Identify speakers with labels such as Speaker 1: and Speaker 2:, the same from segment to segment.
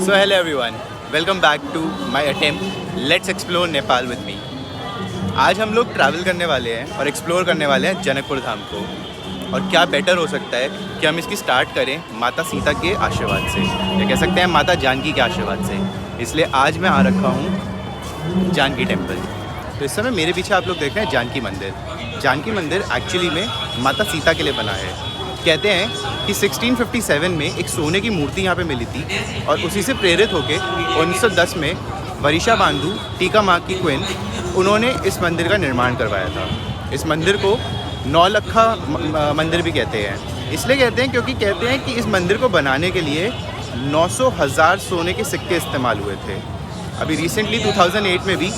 Speaker 1: So hello everyone, welcome back to my attempt. Let's explore Nepal with me. आज हम लोग travel करने वाले हैं और एक्सप्लोर करने वाले हैं जनकपुर धाम को। और क्या बेटर हो सकता है कि हम इसकी स्टार्ट करें माता सीता के आशीर्वाद से, या कह सकते हैं माता जानकी के आशीर्वाद से। इसलिए आज मैं आ रखा हूँ जानकी टेम्पल। तो इस समय मेरे पीछे आप लोग देख रहे हैं जानकी मंदिर। जानकी मंदिर एक्चुअली में माता सीता के लिए बना है। कहते हैं कि 1657 में एक सोने की मूर्ति यहाँ पे मिली थी और उसी से प्रेरित होकर 1910 में वरिशा बांधु टीका माँ की क्वीन उन्होंने इस मंदिर का निर्माण करवाया था। इस मंदिर को नौलखा मंदिर भी कहते हैं। इसलिए कहते हैं क्योंकि कहते हैं कि इस मंदिर को बनाने के लिए 900,000 सोने के सिक्के इस्तेमाल हुए थे। अभी रिसेंटली 2008 में भी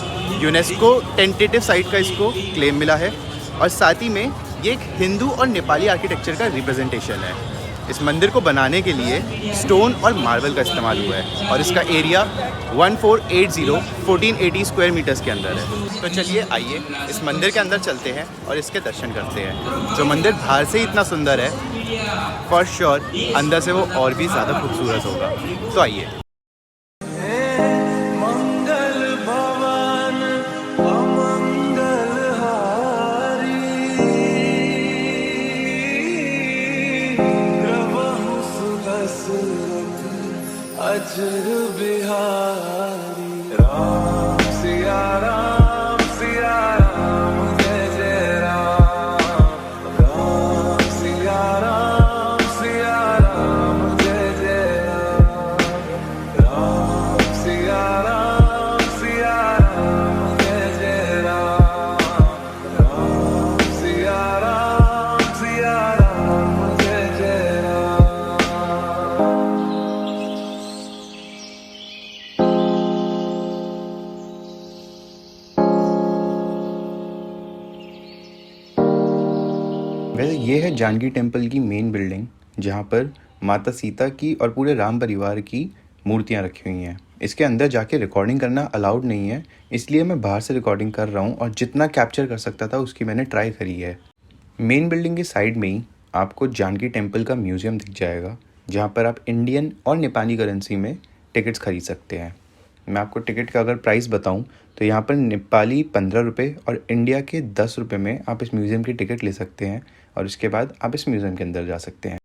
Speaker 1: यूनेस्को टेंटेटिव साइट का इसको क्लेम मिला है और साथ ही में ये एक हिंदू और नेपाली आर्किटेक्चर का रिप्रेजेंटेशन है। इस मंदिर को बनाने के लिए स्टोन और मार्बल का इस्तेमाल हुआ है और इसका एरिया 1480 स्क्वायर मीटर्स के अंदर है। तो चलिए आइए इस मंदिर के अंदर चलते हैं और इसके दर्शन करते हैं। जो मंदिर बाहर से इतना सुंदर है, फॉर श्योर अंदर से वो और भी ज़्यादा खूबसूरत होगा। तो आइए।
Speaker 2: अजर बिहारी राम सिया राम जय जय राम। राम सिया राम जय जय राम। राम सिया राम जय जय राम। राम सिया राम जय जय राम।
Speaker 1: वैसे ये है जानकी टेम्पल की मेन बिल्डिंग, जहाँ पर माता सीता की और पूरे राम परिवार की मूर्तियाँ रखी हुई हैं। इसके अंदर जाके रिकॉर्डिंग करना अलाउड नहीं है, इसलिए मैं बाहर से रिकॉर्डिंग कर रहा हूँ और जितना कैप्चर कर सकता था उसकी मैंने ट्राई करी है। मेन बिल्डिंग के साइड में ही आपको जानकी टेम्पल का म्यूज़ियम दिख जाएगा, जहाँ पर आप इंडियन और नेपाली करेंसी में टिकट्स खरीद सकते हैं। मैं आपको टिकट का अगर प्राइस बताऊं तो यहाँ पर नेपाली 15 रुपये और इंडिया के 10 रुपये में आप इस म्यूज़ियम की टिकट ले सकते हैं और इसके बाद आप इस म्यूज़ियम के अंदर जा सकते हैं।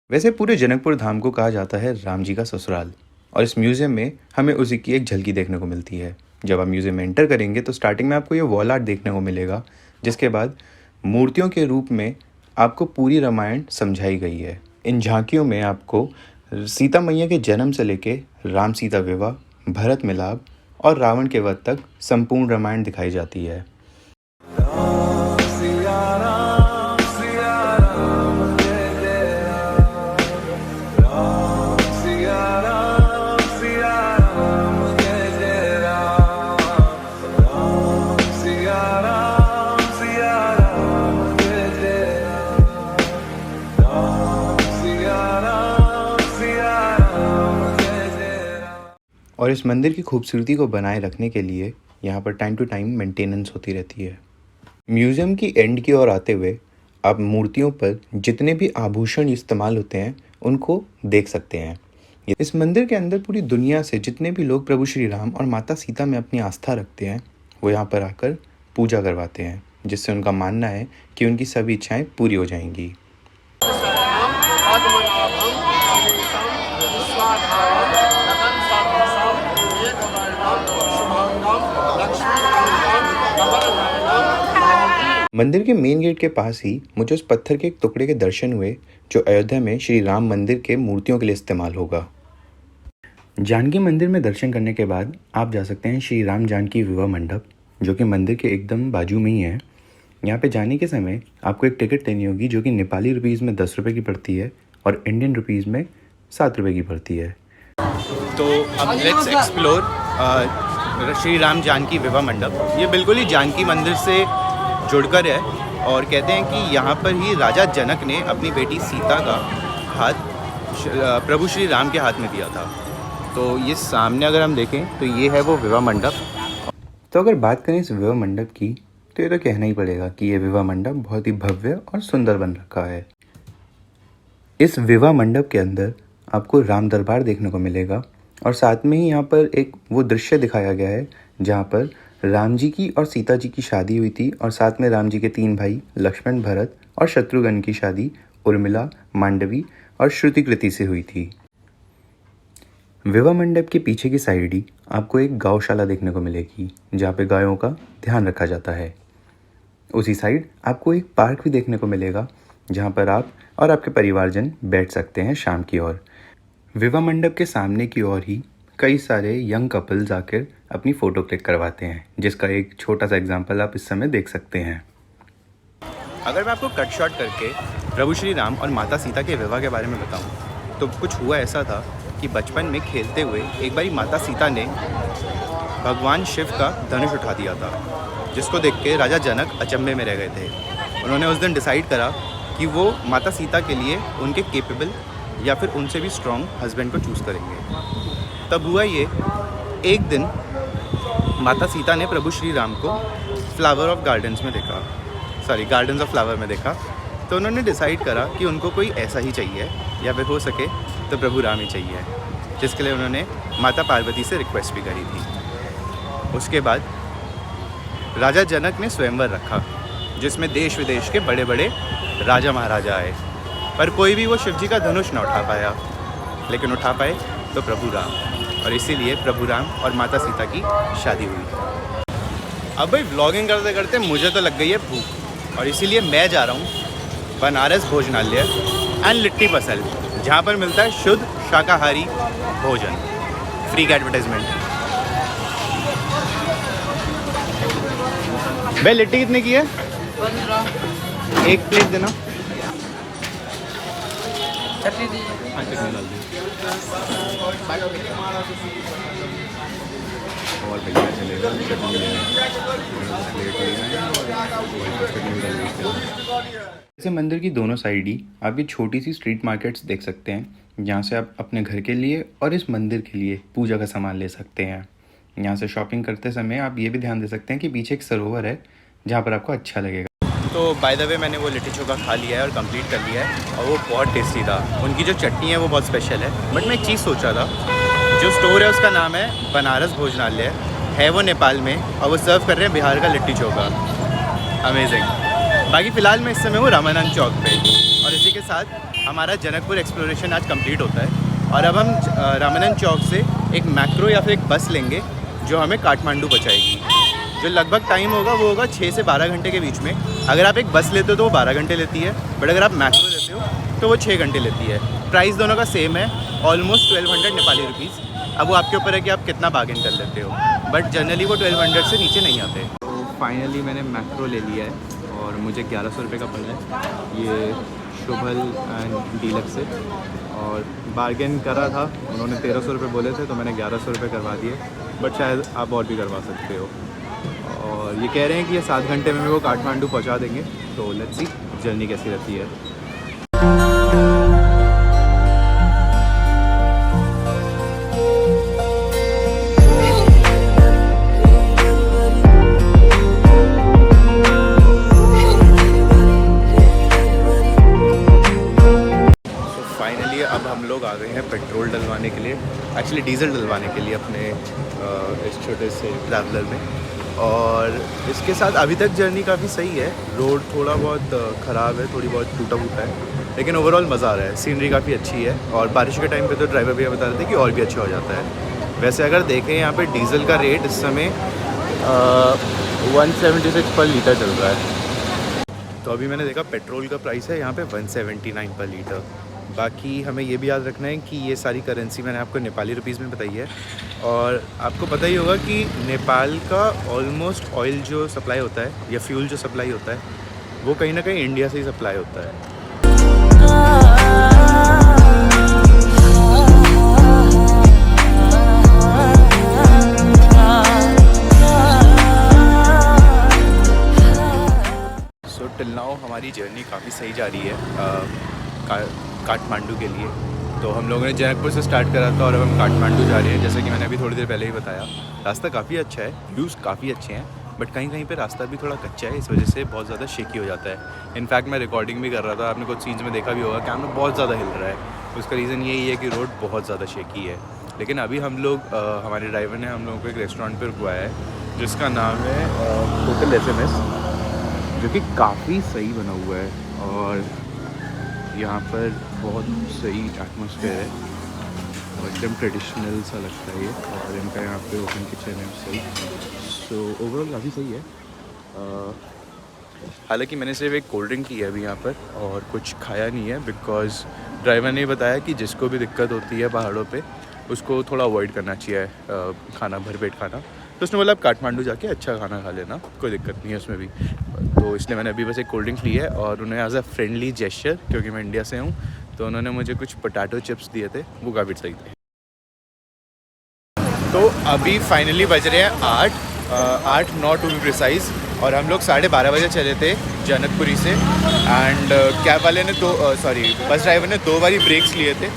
Speaker 1: वैसे पूरे जनकपुर धाम को कहा जाता है राम जी का ससुराल और इस म्यूज़ियम में हमें उसी की एक झलकी देखने को मिलती है। जब आप म्यूज़ियम में एंटर करेंगे तो स्टार्टिंग में आपको ये वॉल आर्ट देखने को मिलेगा, जिसके बाद मूर्तियों के रूप में आपको पूरी रामायण समझाई गई है। इन झांकियों में आपको सीता मैया के जन्म से लेके राम सीता विवाह, भरत मिलाप और रावण के वध तक संपूर्ण रामायण दिखाई जाती है।
Speaker 2: राम सिया राम जय जय राम। राम सिया राम जय जय राम। राम सिया राम जय जय राम। राम सिया राम जय जय राम।
Speaker 1: और इस मंदिर की खूबसूरती को बनाए रखने के लिए यहाँ पर टाइम टू टाइम मेंटेनेंस होती रहती है। म्यूज़ियम की एंड की ओर आते हुए आप मूर्तियों पर जितने भी आभूषण इस्तेमाल होते हैं उनको देख सकते हैं। इस मंदिर के अंदर पूरी दुनिया से जितने भी लोग प्रभु श्री राम और माता सीता में अपनी आस्था रखते हैं वो यहाँ पर आकर पूजा करवाते हैं, जिससे उनका मानना है कि उनकी सभी इच्छाएँ पूरी हो जाएंगी। मंदिर के मेन गेट के पास ही मुझे उस पत्थर के एक टुकड़े के दर्शन हुए जो अयोध्या में श्री राम मंदिर के मूर्तियों के लिए इस्तेमाल होगा। जानकी मंदिर में दर्शन करने के बाद आप जा सकते हैं श्री राम जानकी विवाह मंडप, जो कि मंदिर के एकदम बाजू में ही है। यहाँ पे जाने के समय आपको एक टिकट लेनी होगी, जो कि नेपाली रुपीज़ में 10 रुपये की पड़ती है और इंडियन रुपीज़ में 7 रुपये की पड़ती है। तो अब लेट्स एक्सप्लोर श्री राम जानकी विवाह मंडप। ये बिल्कुल ही जानकी मंदिर से जुड़कर है और कहते हैं कि यहाँ पर ही राजा जनक ने अपनी बेटी सीता का हाथ प्रभु श्री राम के हाथ में दिया था। तो ये सामने अगर हम देखें तो ये है वो विवाह मंडप। तो अगर बात करें इस विवाह मंडप की तो ये तो कहना ही पड़ेगा कि ये विवाह मंडप बहुत ही भव्य और सुंदर बन रखा है। इस विवाह मंडप के अंदर आपको राम दरबार देखने को मिलेगा
Speaker 3: और साथ में ही यहाँ पर एक वो दृश्य दिखाया गया है जहाँ पर राम जी की और सीता जी की शादी हुई थी और साथ में राम जी के 3 भाई लक्ष्मण, भरत और शत्रुघ्न की शादी उर्मिला, मांडवी और श्रुतिकृति से हुई थी। विवाह मंडप के पीछे की साइड ही आपको एक गौशाला देखने को मिलेगी जहाँ पे गायों का ध्यान रखा जाता है। उसी साइड आपको एक पार्क भी देखने को मिलेगा जहाँ पर आप और आपके परिवारजन बैठ सकते हैं शाम की ओर। विवाह मंडप के सामने की ओर ही कई सारे यंग कपल्स आकर अपनी फ़ोटो क्लिक करवाते हैं, जिसका एक छोटा सा एग्जांपल आप इस समय देख सकते हैं।
Speaker 1: अगर मैं आपको कट शॉट करके प्रभु श्री राम और माता सीता के विवाह के बारे में बताऊं, तो कुछ हुआ ऐसा था कि बचपन में खेलते हुए एक बारी माता सीता ने भगवान शिव का धनुष उठा दिया था, जिसको देख के राजा जनक अचंभे में रह गए थे। उन्होंने उस दिन डिसाइड करा कि वो माता सीता के लिए उनके केपेबल या फिर उनसे भी स्ट्रॉन्ग हस्बैंड को चूज़ करेंगे। तब हुआ ये, एक दिन माता सीता ने प्रभु श्री राम को फ्लावर ऑफ गार्डन्स में देखा, गार्डन्स ऑफ फ्लावर में देखा। तो उन्होंने डिसाइड करा कि उनको कोई ऐसा ही चाहिए या फिर हो सके तो प्रभु राम ही चाहिए, जिसके लिए उन्होंने माता पार्वती से रिक्वेस्ट भी करी थी। उसके बाद राजा जनक ने स्वयंवर रखा, जिसमें देश विदेश के बड़े बड़े राजा महाराजा आए, पर कोई भी वो शिव जी का धनुष ना उठा पाया, लेकिन उठा पाए तो प्रभु राम, और इसीलिए प्रभु राम और माता सीता की शादी हुई। अब भाई व्लॉगिंग करते करते मुझे तो लग गई है भूख, और इसीलिए मैं जा रहा हूँ बनारस भोजनालय एंड लिट्टी पसल, जहाँ पर मिलता है शुद्ध शाकाहारी भोजन। फ्री का एडवर्टाइजमेंट। भाई लिट्टी कितने की है? 1 प्लेट देना।
Speaker 4: चटनी दीजिए।
Speaker 1: हाँ, चटनी डाल दी। और भैया चलेगा चटनी
Speaker 3: जैसे मंदिर की दोनों साइड ही आप ये छोटी सी स्ट्रीट मार्केट्स देख सकते हैं, जहाँ से आप अपने घर के लिए और इस मंदिर के लिए पूजा का सामान ले सकते हैं। यहाँ से शॉपिंग करते समय आप ये भी ध्यान दे सकते हैं कि पीछे एक सरोवर है जहाँ पर आपको अच्छा लगेगा।
Speaker 1: तो बाय द वे मैंने वो लिट्टी चोखा खा लिया है और कंप्लीट कर लिया है, और वो बहुत टेस्टी था। उनकी जो चटनी है वो बहुत स्पेशल है। बट मैं एक चीज़ सोचा था, जो स्टोर है उसका नाम है बनारस भोजनालय, है वो नेपाल में, और वो सर्व कर रहे हैं बिहार का लिट्टी चोखा। अमेजिंग। बाकी फ़िलहाल मैं इस समय हूँ रामानंद चौक पे, और इसी के साथ हमारा जनकपुर एक्सप्लोरेशन आज कंप्लीट होता है। और अब हम रामानंद चौक से एक मैक्रो या फिर एक बस लेंगे जो हमें काठमांडू पहुँचाएगी। जो लगभग टाइम होगा वो होगा 6 से 12 घंटे के बीच में। अगर आप एक बस लेते हो तो वो 12 घंटे लेती है, बट अगर आप मैक्रो लेते हो तो वो 6 घंटे लेती है। प्राइस दोनों का सेम है, ऑलमोस्ट 1200 नेपाली रुपीज़। अब वो आपके ऊपर है कि आप कितना बार्गेन कर लेते हो, बट जनरली वो 1200 से नीचे नहीं आते। तो फाइनली मैंने मैक्रो ले लिया है और मुझे 1100 रुपये का पड़ रहा है ये शुभल एंड डीलक्स से। और बार्गेन करा था, उन्होंने 1300 रुपये बोले थे तो मैंने 1100 रुपये करवा दिए, बट शायद आप और भी करवा सकते हो। और ये कह रहे हैं कि ये 7 घंटे में वो काठमांडू पहुंचा देंगे। तो लेट्स सी जर्नी कैसी रहती है। फाइनली अब हम लोग आ गए हैं पेट्रोल डलवाने के लिए, एक्चुअली डीजल डलवाने के लिए अपने इस छोटे से ट्रैवलर में। और इसके साथ अभी तक जर्नी काफ़ी सही है। रोड थोड़ा बहुत ख़राब है, थोड़ी बहुत टूटा फूटा है, लेकिन ओवरऑल मज़ा आ रहा है। सीनरी काफ़ी अच्छी है, और बारिश के टाइम पे तो ड्राइवर भैया बता रहे थे कि और भी अच्छा हो जाता है। वैसे अगर देखें यहाँ पे डीजल का रेट इस समय 176 पर लीटर चल रहा है। तो अभी मैंने देखा पेट्रोल का प्राइस है यहाँ पे 179 पर लीटर। बाकी हमें ये भी याद रखना है कि ये सारी करेंसी मैंने आपको नेपाली रुपीज़ में बताई है। और आपको पता ही होगा कि नेपाल का ऑलमोस्ट ऑयल जो सप्लाई होता है या फ्यूल जो सप्लाई होता है वो कहीं ना कहीं इंडिया से ही सप्लाई होता है। सो टिल नाउ हमारी जर्नी काफ़ी सही जा रही है काठमांडू के लिए। तो हम लोगों ने जनकपुर से स्टार्ट करा था और अब हम काठमांडू जा रहे हैं। जैसे कि मैंने अभी थोड़ी देर पहले ही बताया, रास्ता काफ़ी अच्छा है, व्यूज़ काफ़ी अच्छे हैं, बट कहीं कहीं पे रास्ता भी थोड़ा कच्चा है, इस वजह से बहुत ज़्यादा शेकी हो जाता है। इनफैक्ट मैं रिकॉर्डिंग भी कर रहा था, आपने कुछ सीन्स में देखा भी होगा, कैमरा बहुत ज़्यादा हिल रहा है। उसका रीज़न यही है कि रोड बहुत ज़्यादा शेकी है। लेकिन अभी हम लोग हमारे ड्राइवर ने हम लोगों को एक रेस्टोरेंट पे रुकवाया है जिसका नाम है होटल SMS, जो कि काफ़ी सही बना हुआ है और यहाँ पर बहुत सही एटमॉस्फेयर है और एकदम ट्रेडिशनल सा लगता है ये। और इनका यहाँ पे ओपन किचन है सही, सो ओवरऑल काफ़ी सही है। हालांकि मैंने सिर्फ एक कोल्ड ड्रिंक की है अभी यहाँ पर और कुछ खाया नहीं है, बिकॉज़ ड्राइवर ने बताया कि जिसको भी दिक्कत होती है पहाड़ों पे उसको थोड़ा अवॉइड करना चाहिए खाना, भरपेट खाना। तो उसने बोला आप काठमांडू जाके अच्छा खाना खा लेना, कोई दिक्कत नहीं है उसमें भी। तो इसलिए मैंने अभी बस एक कोल्ड ड्रिंक ली है और उन्हें एज अ फ्रेंडली जेस्चर, क्योंकि मैं इंडिया से हूँ, तो उन्होंने मुझे कुछ पोटैटो चिप्स दिए थे, वो काफ़ी सही थे। तो अभी फाइनली बज रहे हैं 8:09 टू बी प्रिसाइज, और हम लोग 12:30 बजे चले थे जनकपुरी से। एंड कैब वाले ने बस ड्राइवर ने 2 बारी ब्रेक्स लिए थे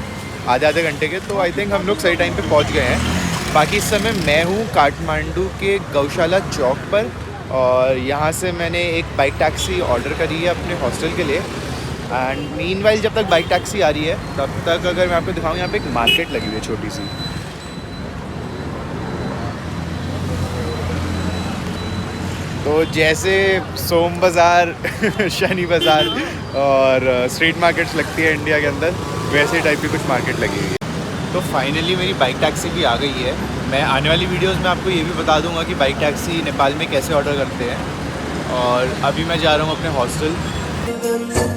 Speaker 1: आधे घंटे के, तो आई थिंक हम लोग सही टाइम पे पहुंच गए हैं। बाकी इस समय मैं हूँ काठमांडू के गौशाला चौक पर, और यहाँ से मैंने एक बाइक टैक्सी ऑर्डर करी है अपने हॉस्टल के लिए। एंड मीनवाइल जब तक बाइक टैक्सी आ रही है तब तक अगर मैं आपको दिखाऊँ, यहाँ पे एक मार्केट लगी हुई है छोटी सी। तो जैसे सोम बाज़ार शनि बाज़ार और स्ट्रीट मार्केट्स लगती है इंडिया के अंदर, वैसे टाइप की कुछ मार्केट लगी हुई है। तो फाइनली मेरी बाइक टैक्सी भी आ गई है। मैं आने वाली वीडियोस में आपको ये भी बता दूंगा कि बाइक टैक्सी नेपाल में कैसे ऑर्डर करते हैं। और अभी मैं जा रहा हूँ अपने hostel.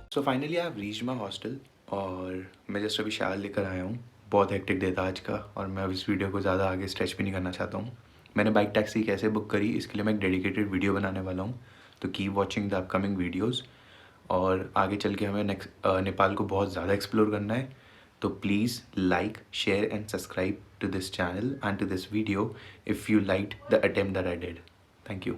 Speaker 1: So finally I have reached my hostel और मैं जस्ट अभी शावर लेकर आया हूँ। बहुत हेक्टिक डे था आज का, और मैं अब इस वीडियो को ज़्यादा आगे स्ट्रेच भी नहीं करना चाहता हूँ। मैंने बाइक टैक्सी कैसे बुक करी इसके लिए मैं एक डेडिकेटेड वीडियो बनाने वाला हूँ, तो keep watching the upcoming videos. और आगे चल के हमें नेपाल को बहुत ज़्यादा एक्सप्लोर करना है, तो please like, share and subscribe to this channel and to this video if you liked the attempt that I did. Thank you.